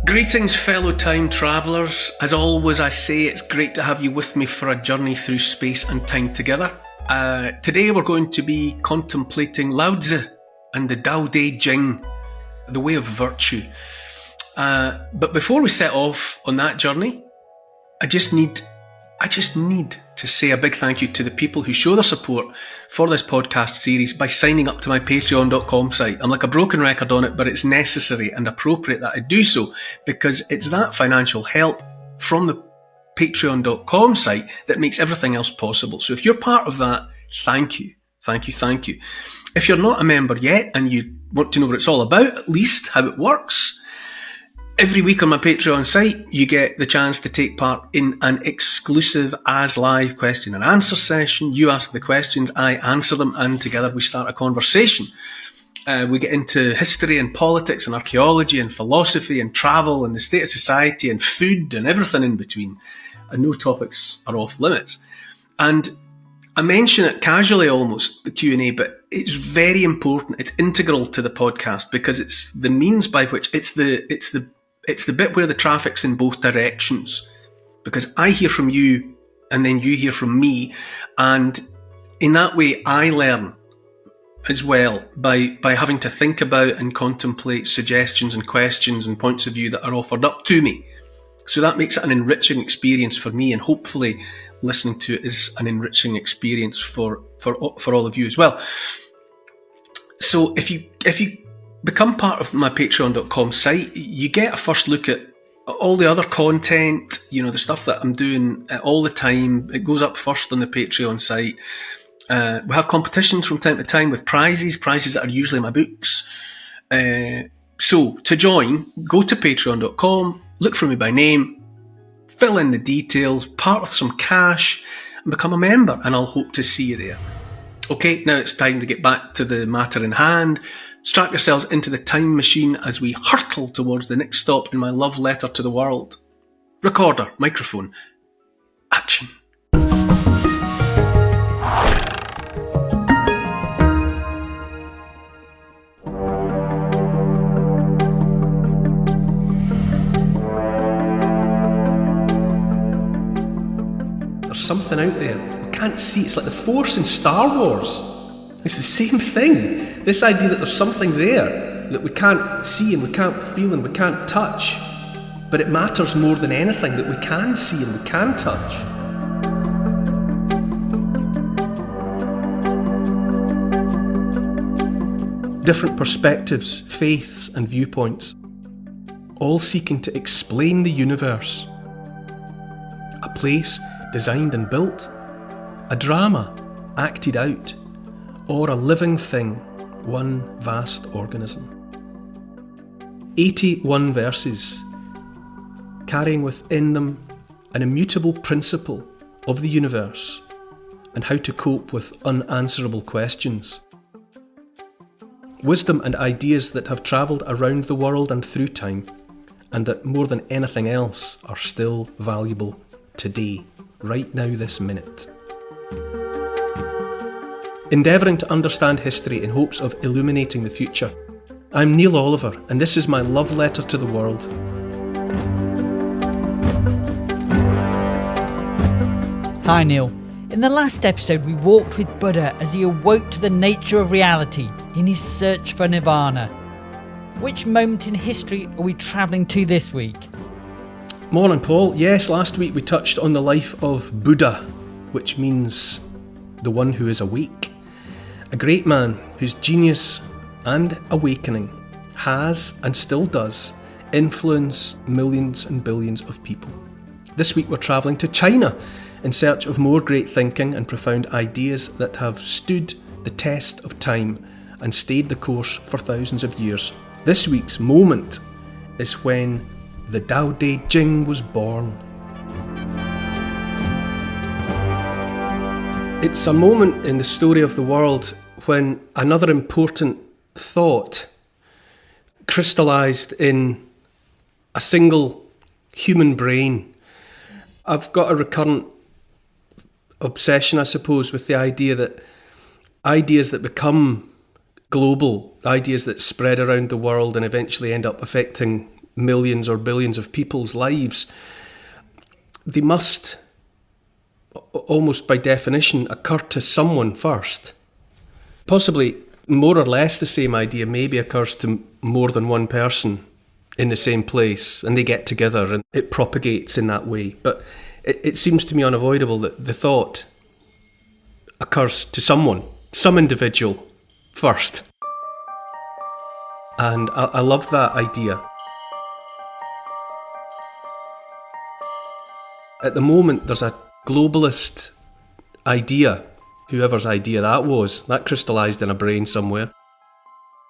Greetings, fellow time travellers. As always, I say it's great to have you with me for a journey through space and time together. Today we're going to be contemplating Lao Tzu and the Tao Te Ching, the way of virtue. But before we set off on that journey, I just need to say a big thank you to the people who show their support for this podcast series by signing up to my patreon.com site. I'm like a broken record on it, but it's necessary and appropriate that I do so, because it's that financial help from the patreon.com site that makes everything else possible. So if you're part of that, thank you. If you're not a member yet and you want to know what it's all about, at least how it works, every week on my Patreon site, you get the chance to take part in an exclusive as live question and answer session. You ask the questions, I answer them, and together we start a conversation. We get into history and politics and archaeology and philosophy and travel and the state of society and food and everything in between. And no topics are off limits. And I mention it casually almost, the Q&A, but it's very important. It's integral to the podcast because it's the means by which it's the bit where the traffic's in both directions, because I hear from you and then you hear from me, and in that way I learn as well by having to think about and contemplate suggestions and questions and points of view that are offered up to me. So that makes it an enriching experience for me, and hopefully listening to it is an enriching experience for all of you as well. So if you become part of my patreon.com site, you get a first look at all the other content, the stuff that I'm doing all the time. It goes up first on the Patreon site. We have competitions from time to time with prizes that are usually my books. So to join, go to patreon.com, look for me by name, fill in the details, part with some cash, and become a member, and I'll hope to see you there. Okay, now it's time to get back to the matter in hand. Strap yourselves into the time machine as we hurtle towards the next stop in my love letter to the world. Recorder, microphone, action. There's something out there. We can't see. It's like the Force in Star Wars. It's the same thing. This idea that there's something there that we can't see and we can't feel and we can't touch, but it matters more than anything that we can see and we can touch. Different perspectives, faiths and viewpoints, all seeking to explain the universe. A place designed and built, a drama acted out, or a living thing, one vast organism. 81 verses, carrying within them an immutable principle of the universe and how to cope with unanswerable questions. Wisdom and ideas that have travelled around the world and through time, and that more than anything else are still valuable today, right now, this minute. Endeavouring to understand history in hopes of illuminating the future. I'm Neil Oliver, and this is my love letter to the world. Hi Neil. In the last episode we walked with Buddha as he awoke to the nature of reality in his search for nirvana. Which moment in history are we travelling to this week? Morning, Paul. Yes, last week we touched on the life of Buddha, which means the one who is awake. A great man whose genius and awakening has, and still does, influenced millions and billions of people. This week we're travelling to China in search of more great thinking and profound ideas that have stood the test of time and stayed the course for thousands of years. This week's moment is when the Tao Te Ching was born. It's a moment in the story of the world when another important thought crystallised in a single human brain. I've got a recurrent obsession, I suppose, with the idea that ideas that become global, ideas that spread around the world and eventually end up affecting millions or billions of people's lives, they must, almost by definition, occur to someone first. Possibly more or less the same idea maybe occurs to more than one person in the same place, and they get together and it propagates in that way. But it seems to me unavoidable that the thought occurs to someone, some individual first. And I love that idea. At the moment, there's a globalist idea, whoever's idea that was, that crystallised in a brain somewhere.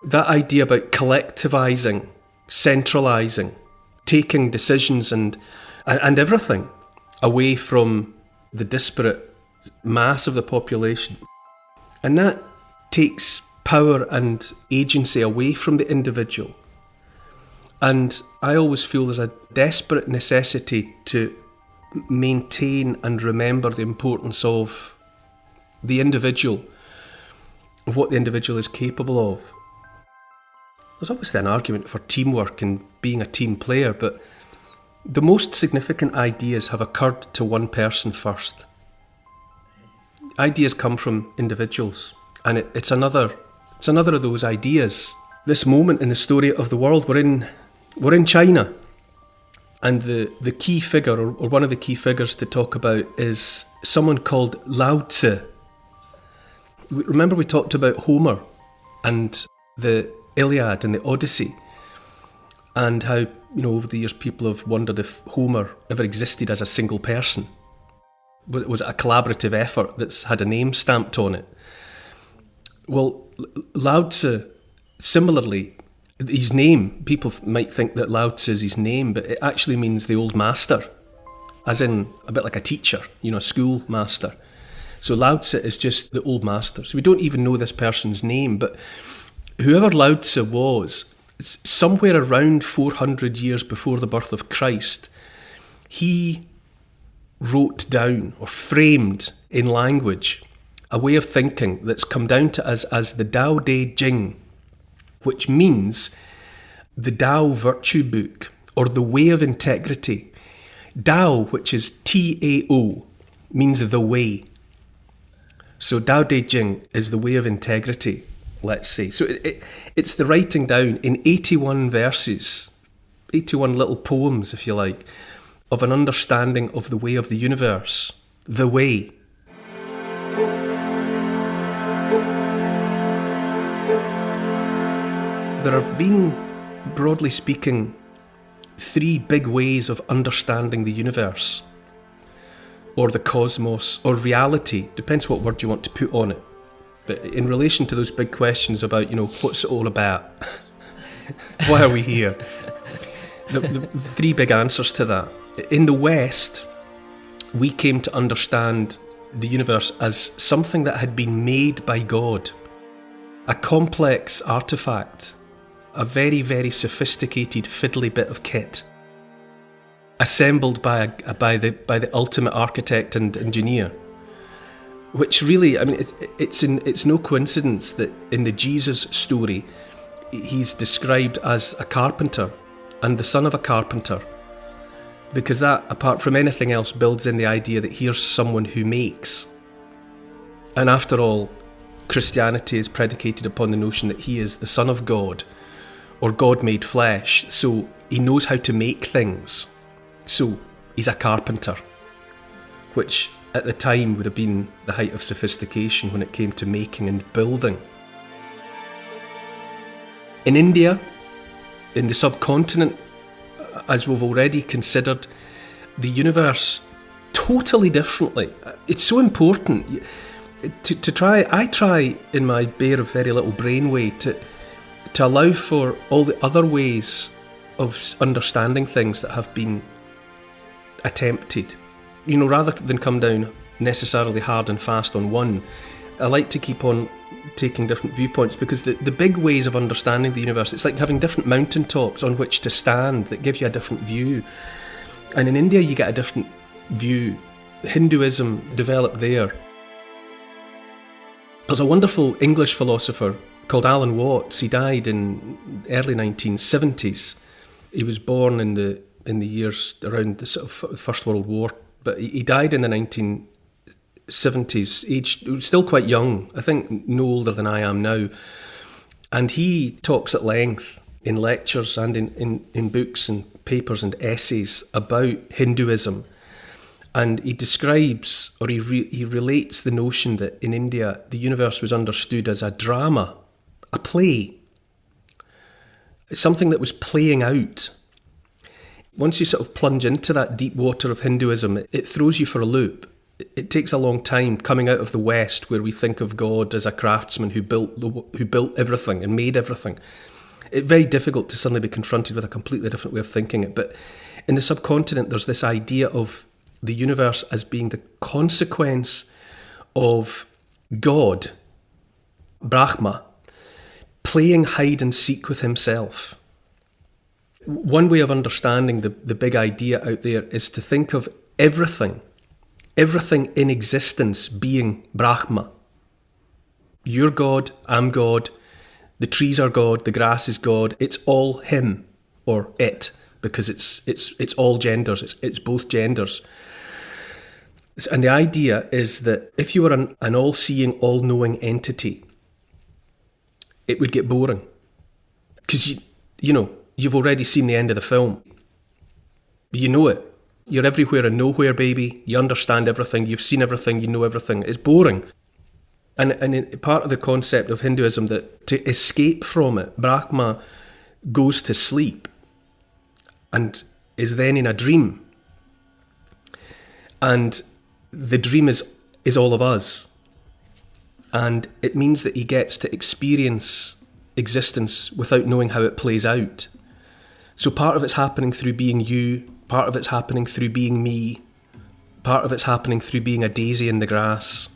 That idea about collectivising, centralising, taking decisions and everything away from the disparate mass of the population. And that takes power and agency away from the individual. And I always feel there's a desperate necessity to maintain and remember the importance of the individual, of what the individual is capable of. There's obviously an argument for teamwork and being a team player, but the most significant ideas have occurred to one person first. Ideas come from individuals, and it's another of those ideas. This moment in the story of the world, we're in China. And the key figure, or one of the key figures to talk about, is someone called Lao Tzu. Remember we talked about Homer and the Iliad and the Odyssey, and how, over the years people have wondered if Homer ever existed as a single person. Was it a collaborative effort that's had a name stamped on it? Well, Lao Tzu, similarly, his name, people might think that Lao Tzu is his name, but it actually means the old master, as in a bit like a teacher, a school master. So Lao Tzu is just the old master. So we don't even know this person's name, but whoever Lao Tzu was, somewhere around 400 years before the birth of Christ, he wrote down or framed in language a way of thinking that's come down to us as the Tao Te Ching, which means the Tao virtue book, or the way of integrity. Tao, which is T-A-O, means the way. So Tao Te Ching is the way of integrity, let's say. So it's the writing down in 81 verses, 81 little poems, if you like, of an understanding of the way of the universe, the way. There have been, broadly speaking, 3 big ways of understanding the universe, or the cosmos, or reality, depends what word you want to put on it. But in relation to those big questions about, what's it all about? Why are we here? The 3 big answers to that. In the West, we came to understand the universe as something that had been made by God, a complex artefact, a very, very sophisticated fiddly bit of kit, assembled by the ultimate architect and engineer. Which really, it's no coincidence that in the Jesus story, he's described as a carpenter and the son of a carpenter, because that, apart from anything else, builds in the idea that here's someone who makes. And after all, Christianity is predicated upon the notion that he is the Son of God, or God made flesh, so he knows how to make things. So he's a carpenter, which at the time would have been the height of sophistication when it came to making and building. In India, in the subcontinent, as we've already considered, the universe totally differently. It's so important to try. I try in my bare of very little brain way to allow for all the other ways of understanding things that have been attempted. Rather than come down necessarily hard and fast on one, I like to keep on taking different viewpoints, because the big ways of understanding the universe, it's like having different mountaintops on which to stand that give you a different view. And in India you get a different view. Hinduism developed there. There's a wonderful English philosopher called Alan Watts. He died in early 1970s. He was born in the years around the sort of First World War, but he died in the 1970s, aged still quite young, I think no older than I am now. And he talks at length in lectures and in books and papers and essays about Hinduism. And he describes, or he relates the notion that in India the universe was understood as a drama, a play. It's something that was playing out. Once you sort of plunge into that deep water of Hinduism, it throws you for a loop. It takes a long time coming out of the West, where we think of God as a craftsman who built everything and made everything. It's very difficult to suddenly be confronted with a completely different way of thinking it. But in the subcontinent, there's this idea of the universe as being the consequence of God, Brahma, playing hide and seek with himself. One way of understanding the big idea out there is to think of everything in existence being Brahma. You're God, I'm God, the trees are God, the grass is God. It's all him or it, because it's all genders, it's both genders. And the idea is that if you were an all-seeing, all-knowing entity, it would get boring. Because, you've already seen the end of the film. You know it. You're everywhere and nowhere, baby. You understand everything. You've seen everything. You know everything. It's boring. And part of the concept of Hinduism, that to escape from it, Brahma goes to sleep and is then in a dream. And the dream is all of us. And it means that he gets to experience existence without knowing how it plays out. So part of it's happening through being you, part of it's happening through being me, part of it's happening through being a daisy in the grass.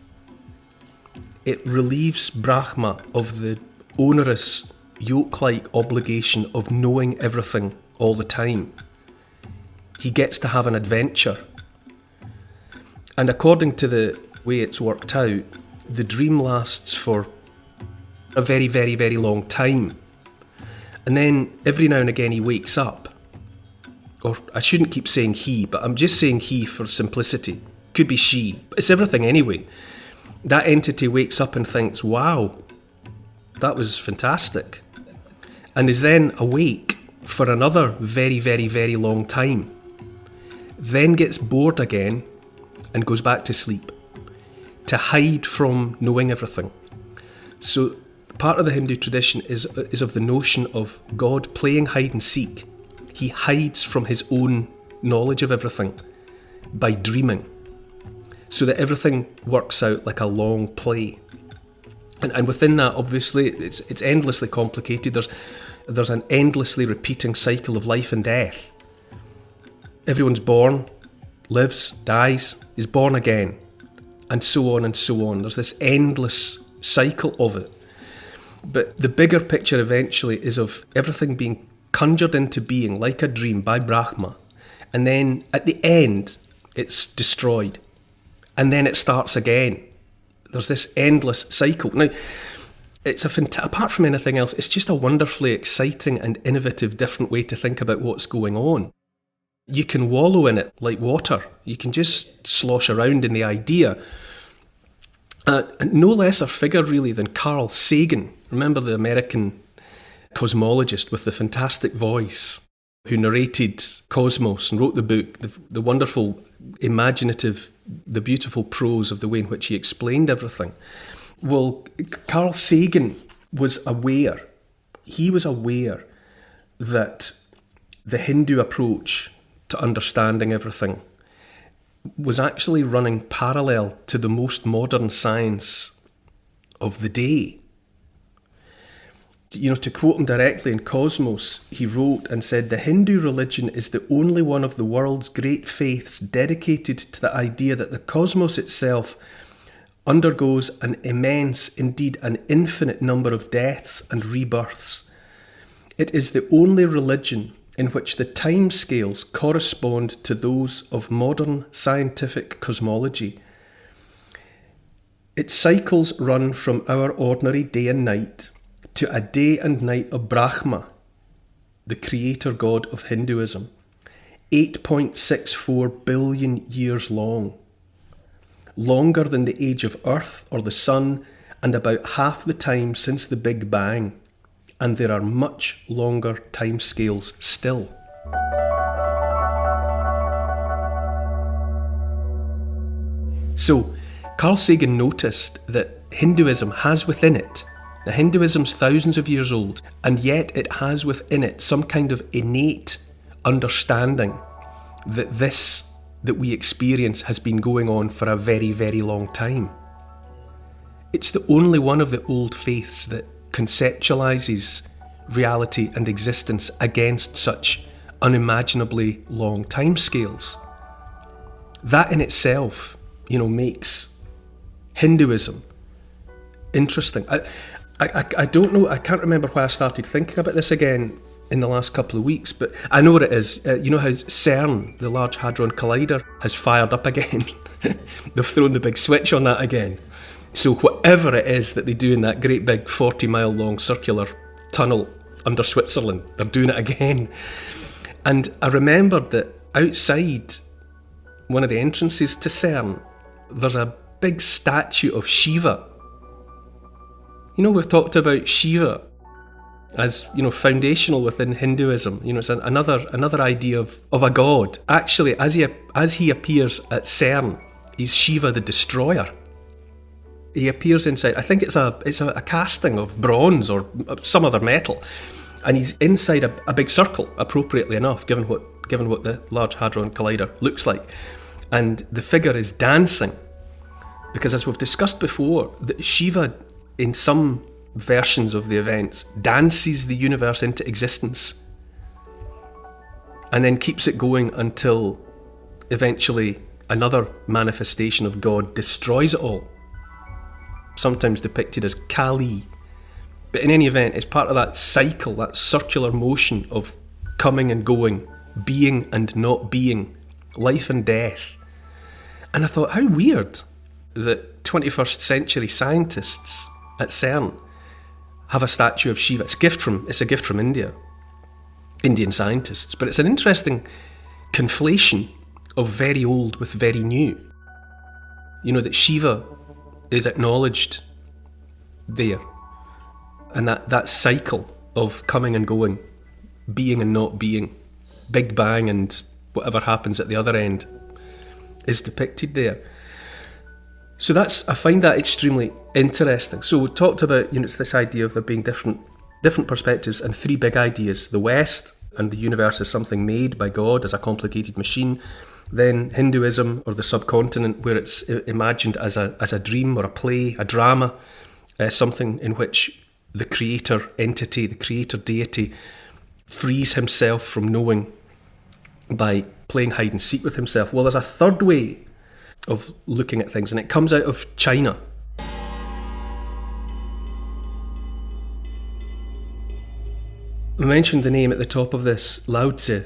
It relieves Brahma of the onerous, yoke-like obligation of knowing everything all the time. He gets to have an adventure. And according to the way it's worked out, the dream lasts for a very, very, very long time. And then every now and again he wakes up. Or I shouldn't keep saying he, but I'm just saying he for simplicity. Could be she. It's everything anyway. That entity wakes up and thinks, wow, that was fantastic. And is then awake for another very, very, very long time. Then gets bored again and goes back to sleep, to hide from knowing everything. So part of the Hindu tradition is of the notion of God playing hide and seek. He hides from his own knowledge of everything by dreaming, so that everything works out like a long play. And within that, obviously, it's endlessly complicated. There's an endlessly repeating cycle of life and death. Everyone's born, lives, dies, is born again, and so on and so on. There's this endless cycle of it. But the bigger picture eventually is of everything being conjured into being like a dream by Brahma, and then at the end it's destroyed, and then it starts again. There's this endless cycle. Now, it's apart from anything else, it's just a wonderfully exciting and innovative different way to think about what's going on. You can wallow in it like water. You can just slosh around in the idea. And no less a figure really than Carl Sagan. Remember the American cosmologist with the fantastic voice who narrated Cosmos and wrote the book, the wonderful, imaginative, the beautiful prose of the way in which he explained everything. Well, Carl Sagan was aware. He was aware that the Hindu approach to understanding everything was actually running parallel to the most modern science of the day. To quote him directly in Cosmos, he wrote and said, "The Hindu religion is the only one of the world's great faiths dedicated to the idea that the cosmos itself undergoes an immense, indeed an infinite number of deaths and rebirths. It is the only religion in which the time scales correspond to those of modern scientific cosmology. Its cycles run from our ordinary day and night to a day and night of Brahma, the creator god of Hinduism, 8.64 billion years long. Longer than the age of Earth or the Sun, and about half the time since the Big Bang. And there are much longer timescales still. So, Carl Sagan noticed that Hinduism has within it, now Hinduism's thousands of years old, and yet it has within it some kind of innate understanding that this that we experience has been going on for a very, very long time. It's the only one of the old faiths that conceptualises reality and existence against such unimaginably long timescales. That in itself, makes Hinduism interesting. I don't know, I can't remember why I started thinking about this again in the last couple of weeks, but I know what it is. You know how CERN, the Large Hadron Collider, has fired up again? They've thrown the big switch on that again. So whatever it is that they do in that great big 40-mile long circular tunnel under Switzerland, they're doing it again. And I remembered that outside one of the entrances to CERN, there's a big statue of Shiva. We've talked about Shiva as, foundational within Hinduism. It's another idea of a god. Actually, as he appears at CERN, he's Shiva the Destroyer. He appears inside, I think it's a casting of bronze or some other metal, and he's inside a big circle, appropriately enough, given what the Large Hadron Collider looks like. And the figure is dancing, because as we've discussed before, Shiva, in some versions of the events, dances the universe into existence and then keeps it going until eventually another manifestation of God destroys it all, sometimes depicted as Kali. But in any event, it's part of that cycle, that circular motion of coming and going, being and not being, life and death. And I thought, how weird that 21st century scientists at CERN have a statue of Shiva. It's a gift from India, Indian scientists. But it's an interesting conflation of very old with very new. That Shiva is acknowledged there. And that cycle of coming and going, being and not being, Big Bang and whatever happens at the other end is depicted there. So I find that extremely interesting. So we talked about, it's this idea of there being different perspectives and three big ideas: the West and the universe as something made by God, as a complicated machine. Then Hinduism, or the subcontinent, where it's imagined as a dream or a play, a drama, something in which the creator entity, the creator deity, frees himself from knowing by playing hide and seek with himself. Well, there's a third way of looking at things, and it comes out of China. I mentioned the name at the top of this, Lao Tzu,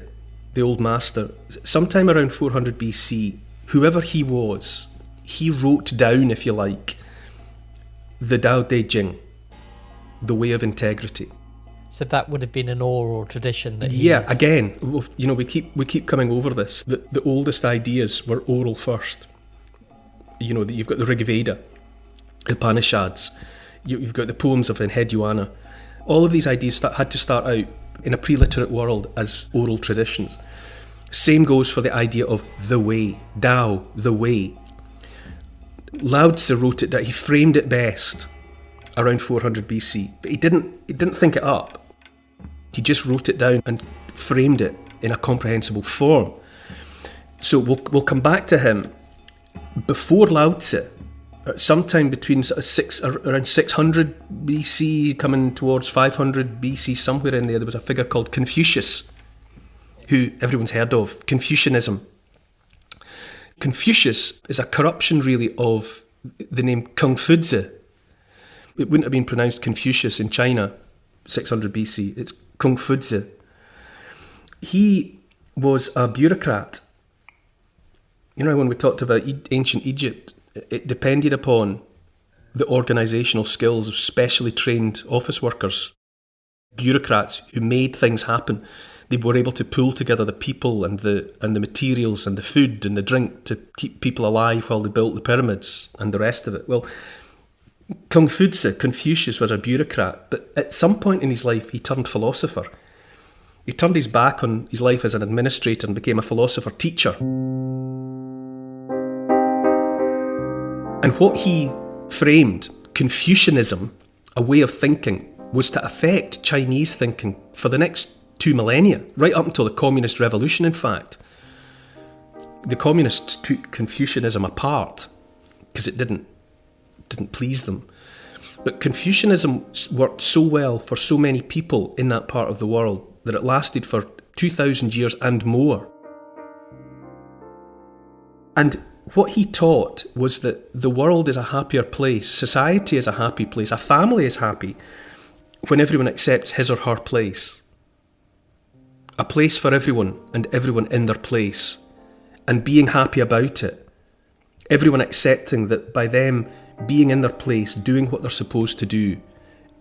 the old master. Sometime around 400 BC, whoever he was, he wrote down, if you like, the Tao Te Ching, the way of integrity. So that would have been an oral tradition that again, we keep coming over this. The oldest ideas were oral first. You've got the Rig Veda, the Upanishads, you've got the poems of Enheduanna. All of these ideas had to start out in a pre-literate world as oral traditions. Same goes for the idea of the way, Tao, the way. Lao Tzu wrote it down, he framed it best around 400 BC, but he didn't think it up. He just wrote it down and framed it in a comprehensible form. So we'll come back to him. Before Lao Tzu, sometime between around 600 BC, coming towards 500 BC, somewhere in there was a figure called Confucius, who everyone's heard of, Confucianism. Confucius is a corruption, really, of the name Kung Fu-Tzu. It wouldn't have been pronounced Confucius in China, 600 BC. It's Kung Fu-Tzu. He was a bureaucrat. When we talked about ancient Egypt, it depended upon the organisational skills of specially trained office workers. bureaucrats who made things happen. They were able to pull together the people and the materials and the food and the drink to keep people alive while they built the pyramids and the rest of it. Well, Confucius was a bureaucrat, but at some point in his life he turned philosopher. He turned his back on his life as an administrator and became a philosopher teacher. And what he framed, Confucianism, a way of thinking, was to affect Chinese thinking for the next 2 millennia, right up until the Communist Revolution, in fact. The communists took Confucianism apart because it didn't please them. But Confucianism worked so well for so many people in that part of the world that it lasted for 2,000 years and more. And what he taught was that the world is a happier place, society is a happy place, a family is happy when everyone accepts his or her place. A place for everyone and everyone in their place, and being happy about it. Everyone accepting that by them being in their place, doing what they're supposed to do,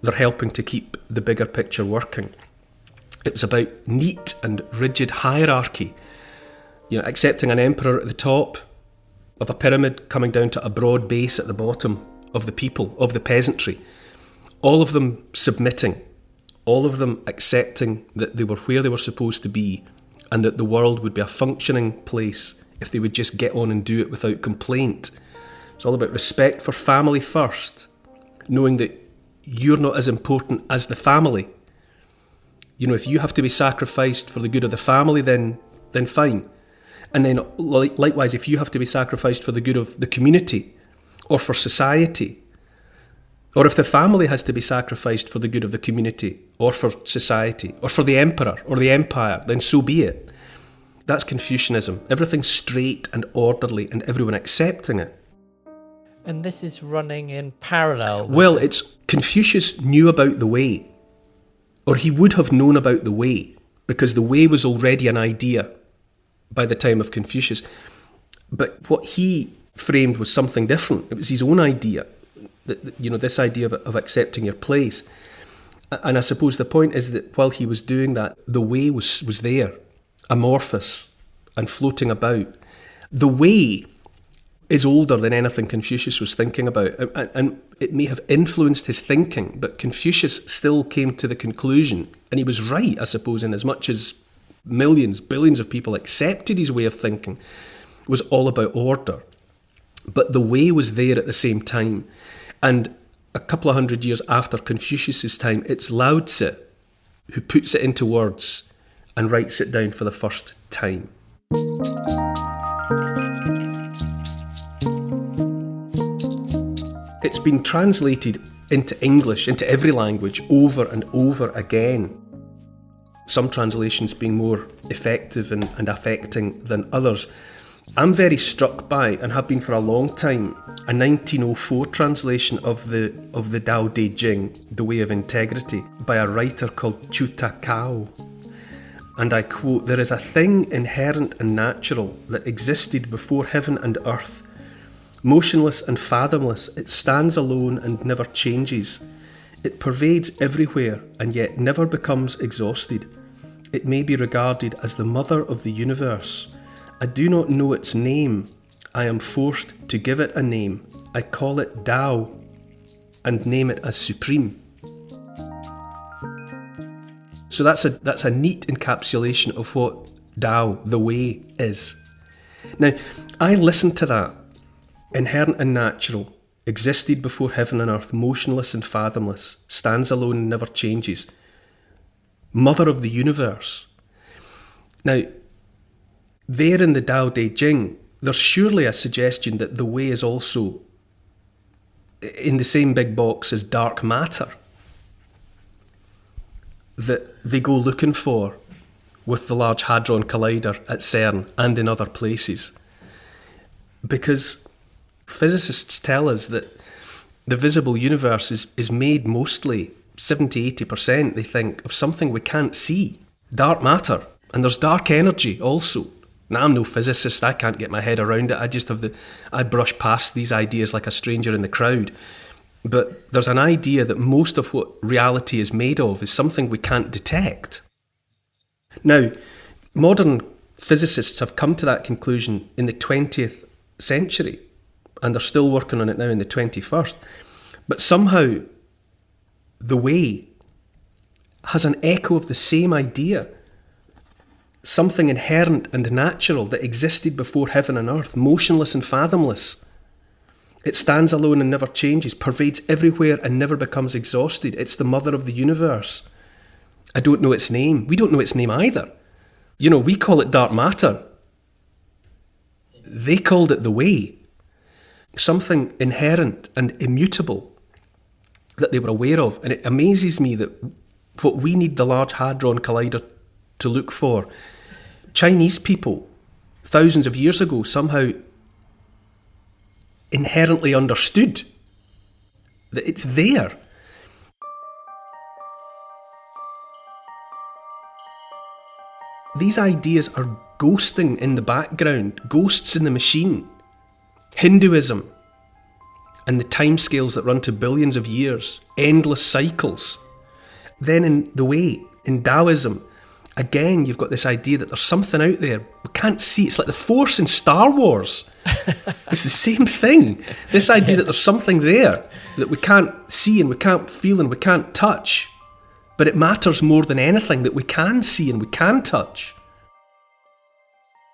they're helping to keep the bigger picture working. It was about neat and rigid hierarchy, accepting an emperor at the top of a pyramid coming down to a broad base at the bottom of the people, of the peasantry. All of them submitting, all of them accepting that they were where they were supposed to be and that the world would be a functioning place if they would just get on and do it without complaint. It's all about respect for family first, knowing that you're not as important as the family. If you have to be sacrificed for the good of the family, then fine. And then likewise, if you have to be sacrificed for the good of the community or for society, or if the family has to be sacrificed for the good of the community or for society or for the emperor or the empire, then so be it. That's Confucianism. Everything's straight and orderly and everyone accepting it. And this is running in parallel. Well, Confucius knew about the way, or he would have known about the way, because the way was already an idea by the time of Confucius. But what he framed was something different. It was his own idea, this idea of accepting your place. And I suppose the point is that while he was doing that, the way was there, amorphous and floating about. The way is older than anything Confucius was thinking about, and it may have influenced his thinking, but Confucius still came to the conclusion, and he was right, I suppose, in as much as millions, billions of people accepted his way of thinking, was all about order. But the way was there at the same time. And a couple of hundred years after Confucius's time, it's Lao Tzu who puts it into words and writes it down for the first time. It's been translated into English, into every language, over and over again. Some translations being more effective and affecting than others. I'm very struck by, and have been for a long time, a 1904 translation of the Tao Te Ching, The Way of Integrity, by a writer called Chuta Kao. And I quote, "There is a thing inherent and natural that existed before heaven and earth. Motionless and fathomless, it stands alone and never changes. It pervades everywhere and yet never becomes exhausted. It may be regarded as the mother of the universe. I do not know its name. I am forced to give it a name. I call it Tao and name it as supreme." So that's a neat encapsulation of what Tao, the way, is. Now, I listened to that. Inherent and natural, existed before heaven and earth, motionless and fathomless, stands alone and never changes. Mother of the universe. Now, there in the Tao Te Ching, there's surely a suggestion that the way is also in the same big box as dark matter that they go looking for with the Large Hadron Collider at CERN and in other places. Because physicists tell us that the visible universe is made mostly, 70-80%, they think, of something we can't see. Dark matter. And there's dark energy also. Now, I'm no physicist, I can't get my head around it. I brush past these ideas like a stranger in the crowd. But there's an idea that most of what reality is made of is something we can't detect. Now, modern physicists have come to that conclusion in the 20th century, and they're still working on it now in the 21st. But somehow, the way has an echo of the same idea. Something inherent and natural that existed before heaven and earth, motionless and fathomless. It stands alone and never changes, pervades everywhere and never becomes exhausted. It's the mother of the universe. I don't know its name. We don't know its name either. You know, we call it dark matter. They called it the way. Something inherent and immutable that they were aware of. And it amazes me that what we need the Large Hadron Collider to look for, Chinese people, thousands of years ago, somehow inherently understood that it's there. These ideas are ghosting in the background, ghosts in the machine. Hinduism and the timescales that run to billions of years, endless cycles. Then in the way, in Taoism, again, you've got this idea that there's something out there we can't see. It's like the Force in Star Wars. It's the same thing. This idea that there's something there that we can't see and we can't feel and we can't touch. But it matters more than anything that we can see and we can touch.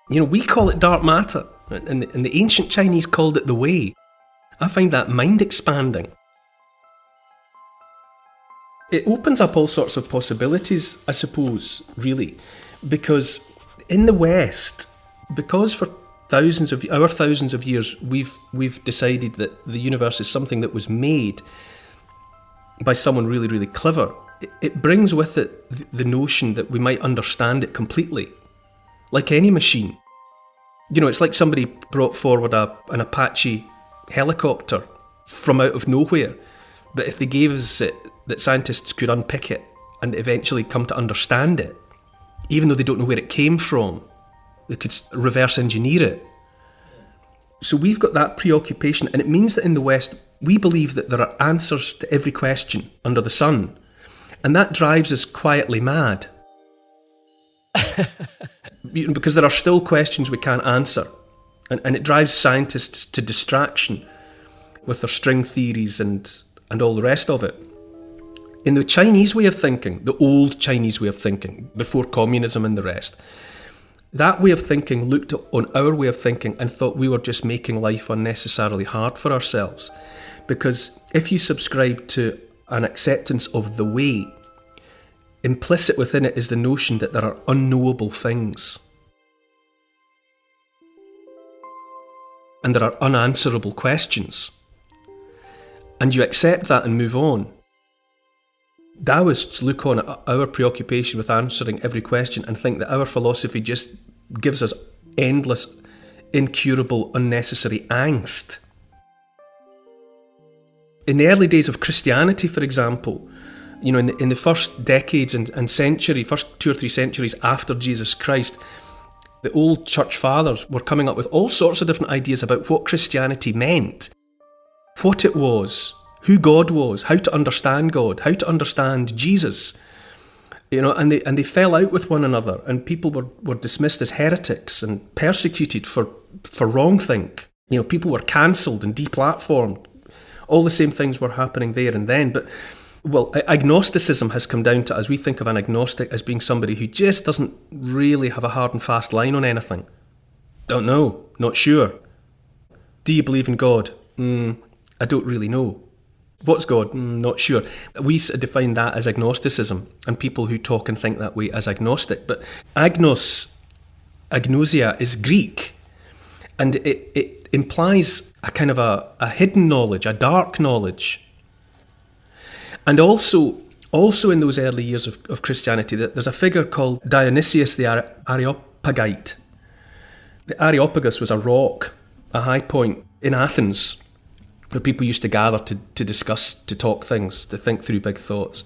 You know, we call it dark matter, and the ancient Chinese called it the way. I find that mind-expanding. It opens up all sorts of possibilities, I suppose, really, because in the West, because for thousands of years we've decided that the universe is something that was made by someone really, really clever, it brings with it the notion that we might understand it completely, like any machine. You know, it's like somebody brought forward an Apache helicopter from out of nowhere, but if they gave us it, that scientists could unpick it and eventually come to understand it, even though they don't know where it came from, they could reverse engineer it. So we've got that preoccupation, and it means that in the West, we believe that there are answers to every question under the sun, and that drives us quietly mad. Because there are still questions we can't answer, and it drives scientists to distraction with their string theories and all the rest of it. In the Chinese way of thinking, the old Chinese way of thinking, before communism and the rest, that way of thinking looked on our way of thinking and thought we were just making life unnecessarily hard for ourselves. Because if you subscribe to an acceptance of the way, implicit within it is the notion that there are unknowable things. And there are unanswerable questions. And you accept that and move on. Taoists look on at our preoccupation with answering every question and think that our philosophy just gives us endless, incurable, unnecessary angst. In the early days of Christianity, for example, you know, in the first decades and century, first 2 or 3 centuries after Jesus Christ, the old church fathers were coming up with all sorts of different ideas about what Christianity meant, what it was, who God was, how to understand God, how to understand Jesus. You know, and they fell out with one another, and people were dismissed as heretics and persecuted for wrongthink. You know, people were cancelled and deplatformed. All the same things were happening there and then. But, well, agnosticism has come down to, as we think of an agnostic as being somebody who just doesn't really have a hard and fast line on anything. Don't know, not sure. Do you believe in God? I don't really know. What's God? Not sure. We define that as agnosticism, and people who talk and think that way as agnostic. But agnosia is Greek, and it implies a kind of a hidden knowledge, a dark knowledge. And also in those early years of Christianity, there's a figure called Dionysius the Areopagite. The Areopagus was a rock, a high point in Athens, where people used to gather to discuss, to talk things, to think through big thoughts.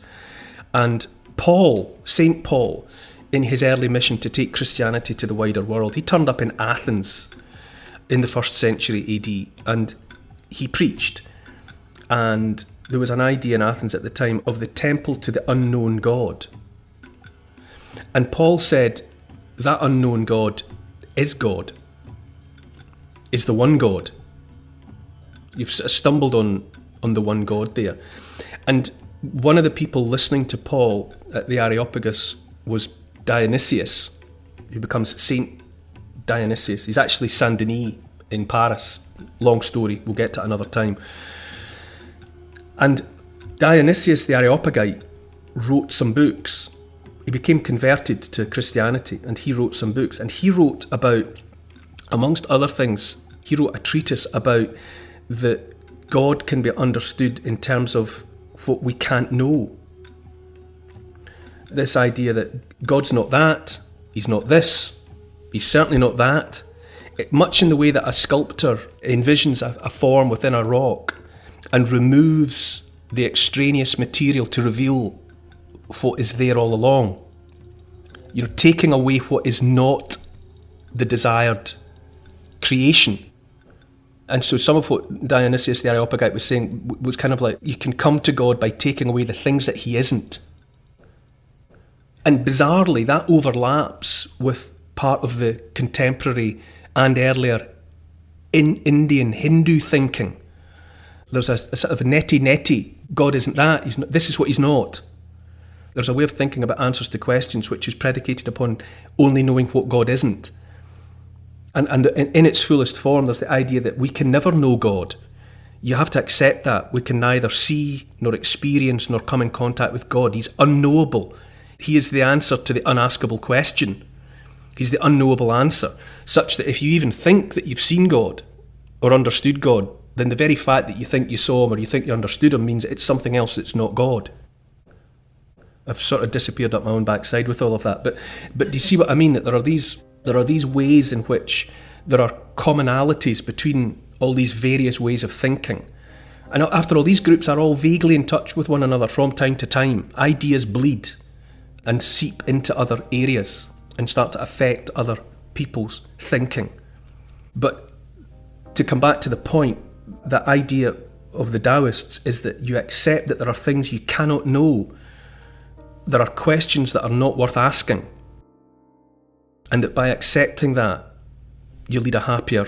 And St. Paul, in his early mission to take Christianity to the wider world, he turned up in Athens in the 1st century AD, and he preached. And there was an idea in Athens at the time of the temple to the unknown God. And Paul said that unknown God, is the one God. You've sort of stumbled on the one God there. And one of the people listening to Paul at the Areopagus was Dionysius, who becomes Saint Dionysius. He's actually Saint Denis in Paris. Long story, we'll get to it another time. And Dionysius the Areopagite wrote some books. He became converted to Christianity and he wrote some books. And he wrote about, amongst other things, he wrote a treatise about that God can be understood in terms of what we can't know. This idea that God's not that, he's not this, he's certainly not that. Much in the way that a sculptor envisions a form within a rock and removes the extraneous material to reveal what is there all along. You're taking away what is not the desired creation. And so some of what Dionysius the Areopagite was saying was kind of like, you can come to God by taking away the things that he isn't. And bizarrely, that overlaps with part of the contemporary and earlier in Indian Hindu thinking. There's a sort of neti-neti, God isn't that, he's not, this is what he's not. There's a way of thinking about answers to questions which is predicated upon only knowing what God isn't. And in its fullest form, there's the idea that we can never know God. You have to accept that. We can neither see, nor experience, nor come in contact with God. He's unknowable. He is the answer to the unaskable question. He's the unknowable answer, such that if you even think that you've seen God or understood God, then the very fact that you think you saw him or you think you understood him means it's something else that's not God. I've sort of disappeared up my own backside with all of that. But do you see what I mean? That there are these ways in which there are commonalities between all these various ways of thinking. And after all, these groups are all vaguely in touch with one another from time to time. Ideas bleed and seep into other areas and start to affect other people's thinking. But to come back to the point, the idea of the Taoists is that you accept that there are things you cannot know. There are questions that are not worth asking. And that by accepting that, you lead a happier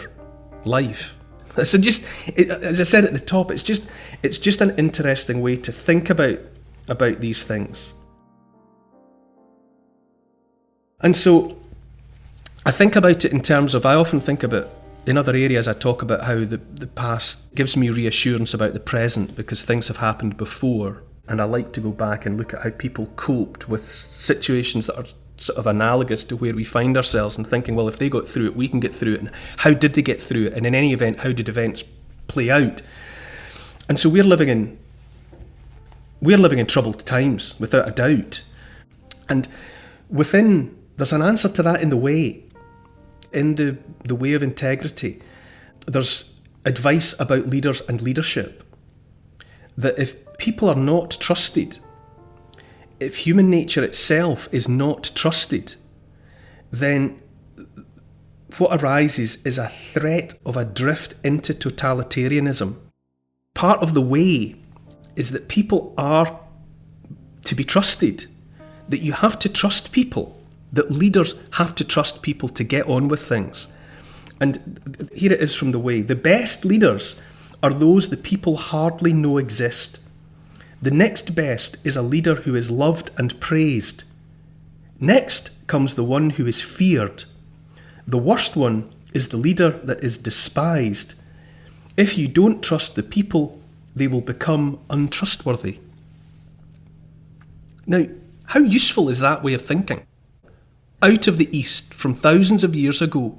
life. So as I said at the top, it's just an interesting way to think about these things. And so I think about it in terms of, I often think about, in other areas I talk about how the past gives me reassurance about the present because things have happened before. And I like to go back and look at how people coped with situations that are sort of analogous to where we find ourselves and thinking, well, if they got through it, we can get through it. And how did they get through it? And in any event, how did events play out? And so we're living in troubled times, without a doubt. And there's an answer to that in the way of integrity. There's advice about leaders and leadership. That if people are not trusted, if human nature itself is not trusted, then what arises is a threat of a drift into totalitarianism. Part of the way is that people are to be trusted, that you have to trust people, that leaders have to trust people to get on with things. And here it is from the way. The best leaders are those the people hardly know exist. The next best is a leader who is loved and praised. Next comes the one who is feared. The worst one is the leader that is despised. If you don't trust the people, they will become untrustworthy. Now, how useful is that way of thinking? Out of the East, from thousands of years ago,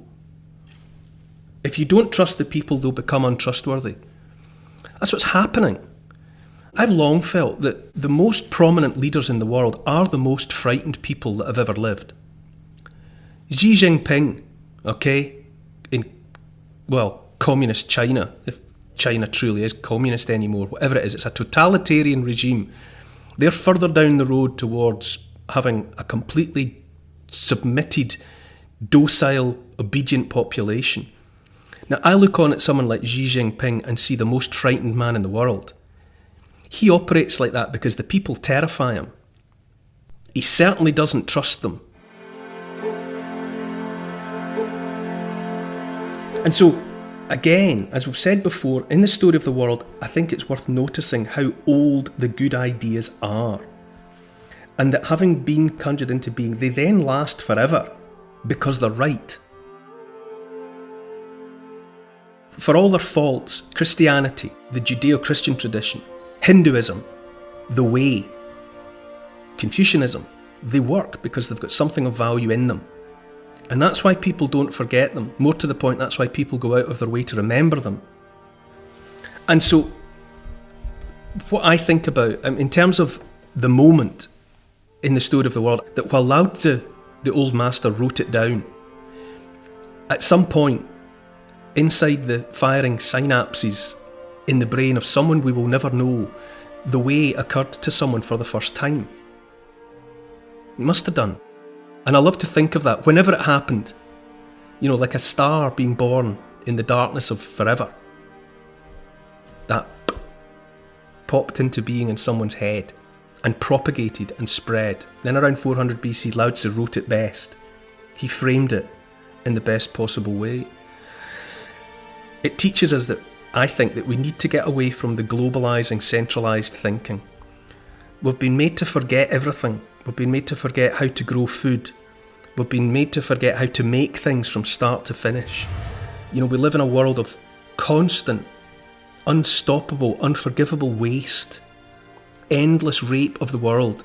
if you don't trust the people, they'll become untrustworthy. That's what's happening. I've long felt that the most prominent leaders in the world are the most frightened people that have ever lived. Xi Jinping, in communist China, if China truly is communist anymore, whatever it is, it's a totalitarian regime. They're further down the road towards having a completely submitted, docile, obedient population. Now, I look on at someone like Xi Jinping and see the most frightened man in the world. He operates like that because the people terrify him. He certainly doesn't trust them. And so, again, as we've said before, in the story of the world, I think it's worth noticing how old the good ideas are. And that having been conjured into being, they then last forever because they're right. For all their faults, Christianity, the Judeo-Christian tradition, Hinduism, the Way, Confucianism, they work because they've got something of value in them. And that's why people don't forget them. More to the point, that's why people go out of their way to remember them. And so, what I think about, in terms of the moment in the story of the world, that while Lao Tzu, the old master, wrote it down, at some point, inside the firing synapses in the brain of someone we will never know, the way occurred to someone for the first time. It must have done. And I love to think of that whenever it happened, like a star being born in the darkness of forever. That popped into being in someone's head and propagated and spread. Then around 400 BC, Lao Tzu wrote it best. He framed it in the best possible way. It teaches us that, I think, that we need to get away from the globalising, centralised thinking. We've been made to forget everything. We've been made to forget how to grow food. We've been made to forget how to make things from start to finish. We live in a world of constant, unstoppable, unforgivable waste, endless rape of the world.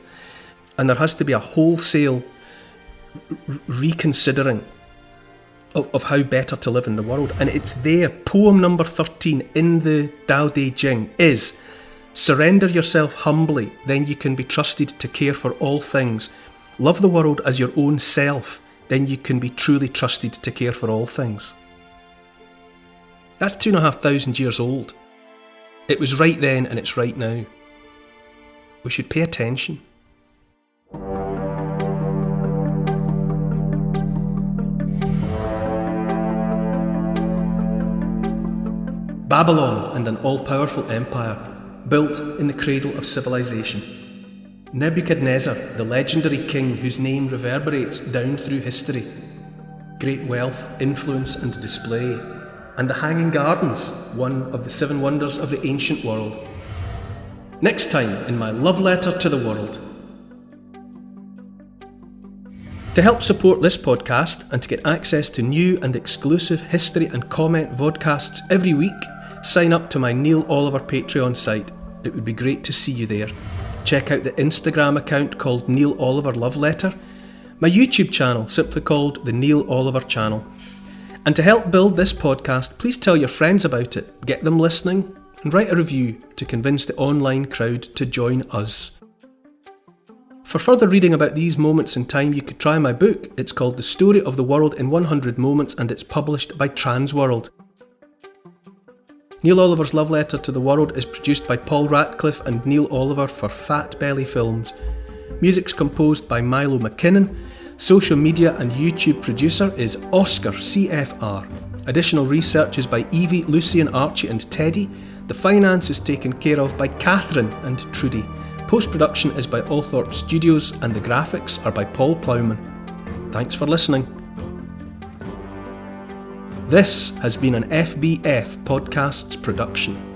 And there has to be a wholesale reconsidering of how better to live in the world. And it's there. Poem number 13 in the Tao Te Ching is, surrender yourself humbly, then you can be trusted to care for all things. Love the world as your own self, then you can be truly trusted to care for all things. That's 2,500 years old. It was right then and it's right now. We should pay attention. Babylon and an all-powerful empire, built in the cradle of civilization. Nebuchadnezzar, the legendary king whose name reverberates down through history. Great wealth, influence and display. And the Hanging Gardens, one of the 7 wonders of the ancient world. Next time in my love letter to the world. To help support this podcast and to get access to new and exclusive history and comment vodcasts every week, sign up to my Neil Oliver Patreon site. It would be great to see you there. Check out the Instagram account called Neil Oliver Love Letter, my YouTube channel simply called the Neil Oliver Channel. And to help build this podcast, please tell your friends about it, get them listening, and write a review to convince the online crowd to join us. For further reading about these moments in time, you could try my book. It's called The Story of the World in 100 Moments and it's published by Transworld. Neil Oliver's Love Letter to the World is produced by Paul Ratcliffe and Neil Oliver for Fat Belly Films. Music's composed by Milo McKinnon. Social media and YouTube producer is Oscar CFR. Additional research is by Evie, Lucian, Archie and Teddy. The finance is taken care of by Catherine and Trudy. Post-production is by Althorpe Studios and the graphics are by Paul Plowman. Thanks for listening. This has been an FBF Podcasts production.